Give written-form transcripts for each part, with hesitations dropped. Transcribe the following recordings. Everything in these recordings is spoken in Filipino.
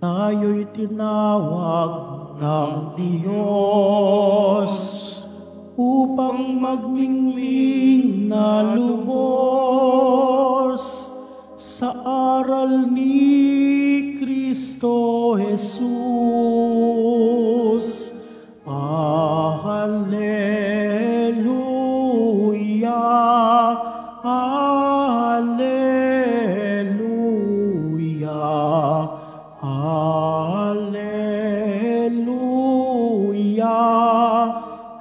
tayo'y tinawag ng Diyos upang magmingming na lubos sa aral ni Kristo Jesus. Alleluia, alleluia, alleluia,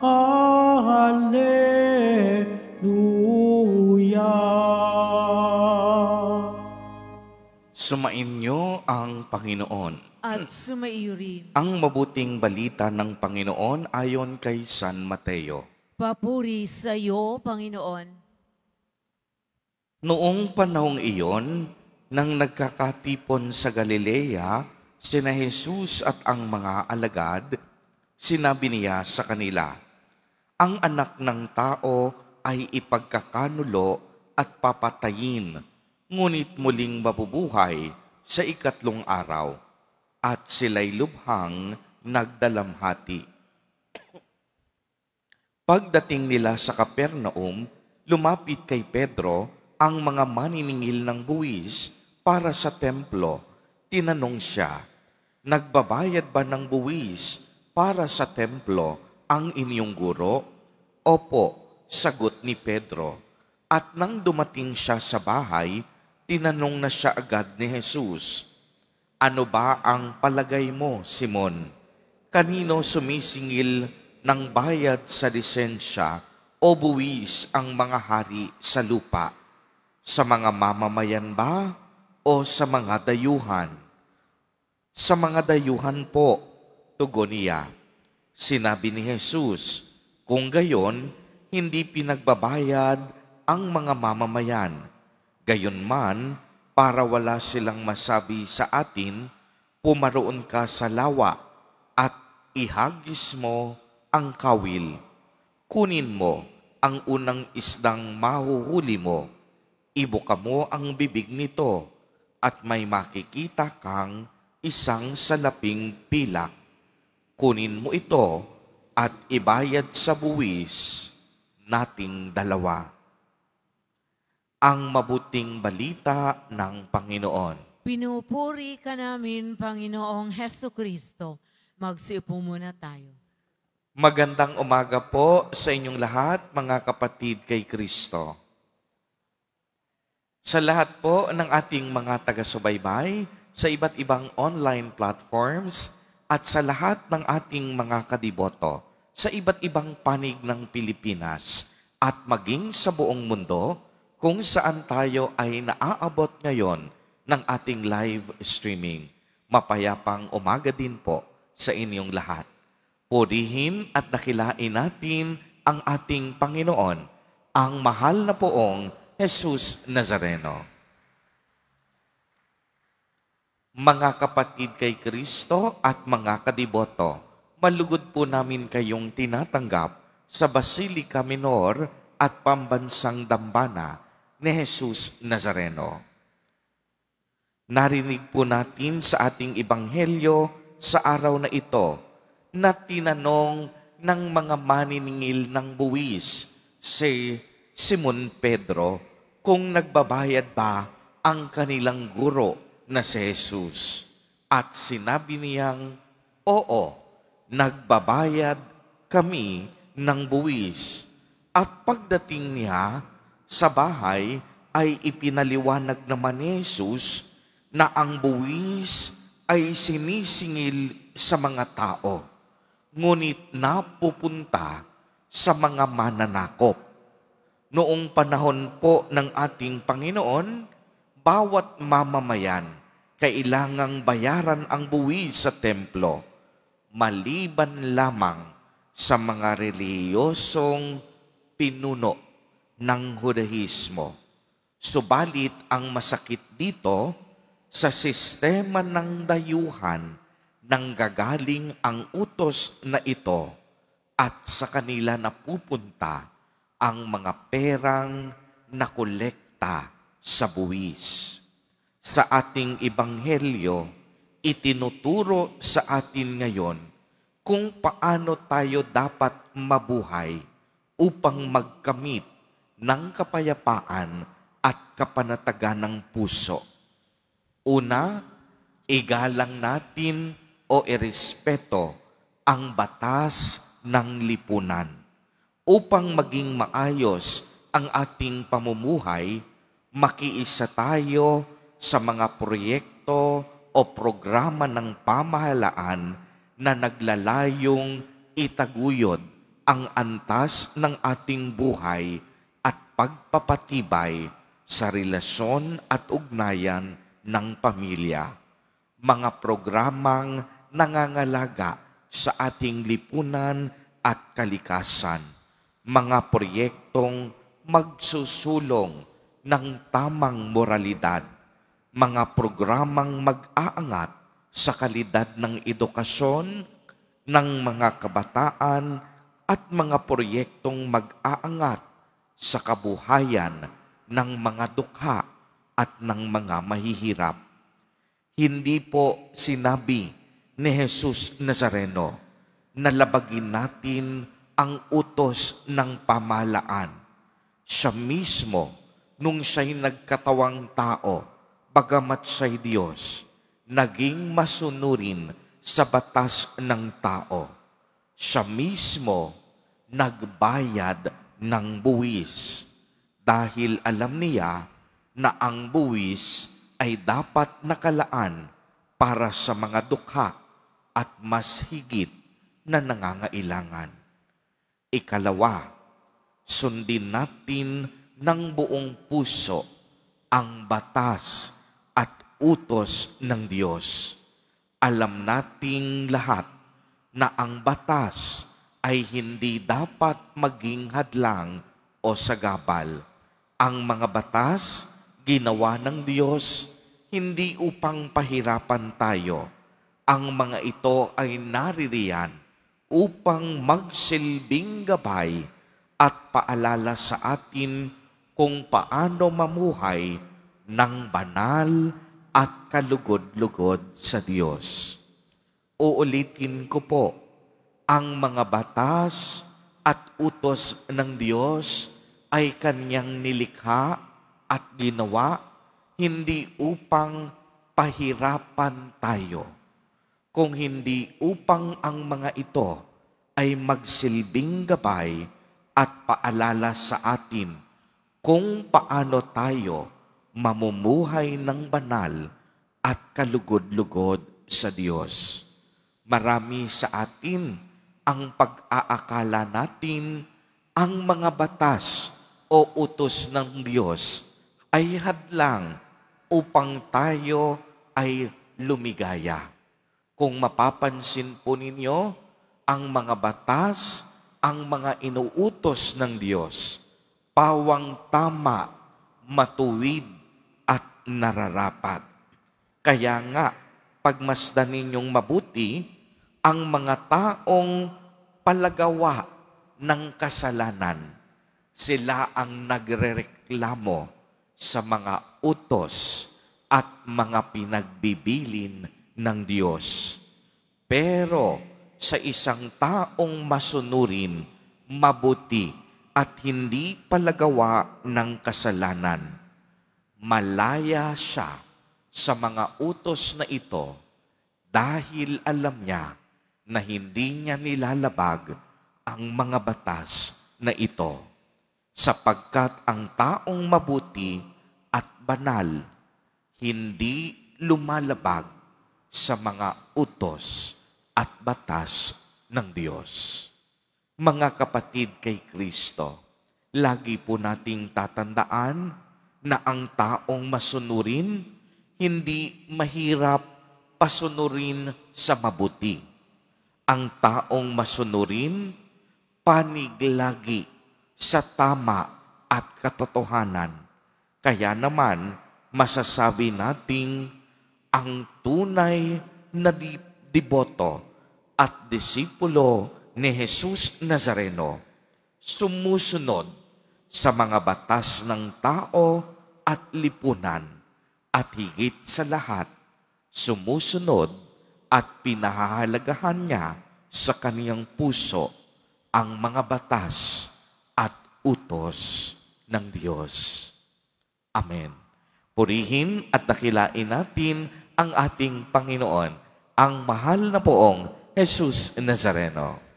alleluia. Sumainyo ang Panginoon. At sumaiyo rin. Ang mabuting balita ng Panginoon ayon kay San Mateo. Papuri sa iyo, Panginoon. Noong panahong iyon, nang nagkakatipon sa Galilea, sina Jesus at ang mga alagad, sinabi niya sa kanila, ang anak ng tao ay ipagkakanulo at papatayin, ngunit muling mabubuhay sa ikatlong araw. At sila'y lubhang nagdalamhati. Pagdating nila sa Capernaum, lumapit kay Pedro ang mga maniningil ng buwis para sa templo. Tinanong siya, nagbabayad ba ng buwis para sa templo ang inyong guro? Opo, sagot ni Pedro. At nang dumating siya sa bahay, tinanong na siya agad ni Jesus, ano ba ang palagay mo, Simon? Kanino sumisingil ng bayad sa lisensya o buwis ang mga hari sa lupa? Sa mga mamamayan ba o sa mga dayuhan? Sa mga dayuhan po, tugon niya. Sinabi ni Jesus, kung gayon, hindi pinagbabayad ang mga mamamayan. Gayon man, para wala silang masabi sa atin, pumaroon ka sa lawa at ihagis mo ang kawil. Kunin mo ang unang isdang mahuhuli mo, ibuka mo ang bibig nito at may makikita kang isang salaping pilak. Kunin mo ito at ibayad sa buwis nating dalawa. Ang mabuting balita ng Panginoon. Pinupuri ka namin, Panginoong Hesukristo. Magsiupo muna tayo. Magandang umaga po sa inyong lahat, mga kapatid kay Kristo. Sa lahat po ng ating mga taga-subaybay, sa iba't ibang online platforms, at sa lahat ng ating mga kadiboto, sa iba't ibang panig ng Pilipinas, at maging sa buong mundo, kung saan tayo ay naaabot ngayon ng ating live streaming. Mapayapang umaga din po sa inyong lahat. Purihin at dakilain natin ang ating Panginoon, ang mahal na poong Jesus Nazareno. Mga kapatid kay Kristo at mga kadiboto, malugod po namin kayong tinatanggap sa Basilica Minor at Pambansang Dambana ni Jesus Nazareno. Narinig po natin sa ating ebanghelyo sa araw na ito na tinanong ng mga maniningil ng buwis si Simon Pedro kung nagbabayad ba ang kanilang guro na si Jesus. At sinabi niyang, oo, nagbabayad kami ng buwis. At pagdating niya sa bahay ay ipinaliwanag naman ni Jesus na ang buwis ay sinisingil sa mga tao, ngunit napupunta sa mga mananakop. Noong panahon po ng ating Panginoon, bawat mamamayan kailangang bayaran ang buwis sa templo, maliban lamang sa mga relihiyosong pinuno ng Hudahismo. Subalit ang masakit dito, sa sistema ng dayuhan nanggagaling ang utos na ito at sa kanila napupunta ang mga perang nakolekta sa buwis. Sa ating ebanghelyo, itinuturo sa atin ngayon kung paano tayo dapat mabuhay upang magkamit ng kapayapaan at kapanatagan ng puso. Una, igalang natin o irespeto ang batas ng lipunan. Upang maging maayos ang ating pamumuhay, makiisa tayo sa mga proyekto o programa ng pamahalaan na naglalayong itaguyod ang antas ng ating buhay at pagpapatibay sa relasyon at ugnayan ng pamilya. Mga programang nangangalaga sa ating lipunan at kalikasan. Mga proyektong magsusulong ng tamang moralidad. Mga programang mag-aangat sa kalidad ng edukasyon ng mga kabataan at mga proyektong mag-aangat sa kabuhayan ng mga dukha at ng mga mahihirap. Hindi po sinabi ni Jesus Nazareno na labagin natin ang utos ng pamahalaan. Siya mismo, nung siya'y nagkatawang tao, bagamat siya'y Diyos, naging masunurin sa batas ng tao. Siya mismo nagbayad ng buwis dahil alam niya na ang buwis ay dapat nakalaan para sa mga dukha at mas higit na nangangailangan. Ikalawa, sundin natin ng buong puso ang batas at utos ng Diyos. Alam nating lahat na ang batas ay hindi dapat maging hadlang o sagabal. Ang mga batas, ginawa ng Diyos, hindi upang pahirapan tayo. Ang mga ito ay naririyan upang magsilbing gabay at paalala sa atin kung paano mamuhay ng banal at kalugod-lugod sa Diyos. Uulitin ko po, ang mga batas at utos ng Diyos ay Kanyang nilikha at ginawa hindi upang pahirapan tayo, kung hindi upang ang mga ito ay magsilbing gabay at paalala sa atin kung paano tayo mamumuhay ng banal at kalugod-lugod sa Diyos. Marami sa atin ang pag-aakala natin ang mga batas o utos ng Diyos ay hadlang upang tayo ay lumigaya. Kung mapapansin po ninyo, ang mga batas, ang mga inuutos ng Diyos, pawang tama, matuwid at nararapat. Kaya nga, pagmasdan ninyong mabuti, ang mga taong palagawa ng kasalanan, sila ang nagrereklamo sa mga utos at mga pinagbibilin ng Diyos. Pero sa isang taong masunurin, mabuti at hindi palagawa ng kasalanan, malaya siya sa mga utos na ito dahil alam niya na hindi niya nilalabag ang mga batas na ito, sapagkat ang taong mabuti at banal hindi lumalabag sa mga utos at batas ng Diyos. Mga kapatid kay Kristo, lagi po nating tatandaan na ang taong masunurin hindi mahirap pasunurin sa mabuti. Ang taong masunurin, panig lagi sa tama at katotohanan. Kaya naman, masasabi nating ang tunay na deboto at disipulo ni Jesus Nazareno sumusunod sa mga batas ng tao at lipunan at higit sa lahat sumusunod at pinahahalagahan niya sa kaniyang puso ang mga batas at utos ng Diyos. Amen. Purihin at dakilain natin ang ating Panginoon, ang mahal na poong Jesus Nazareno.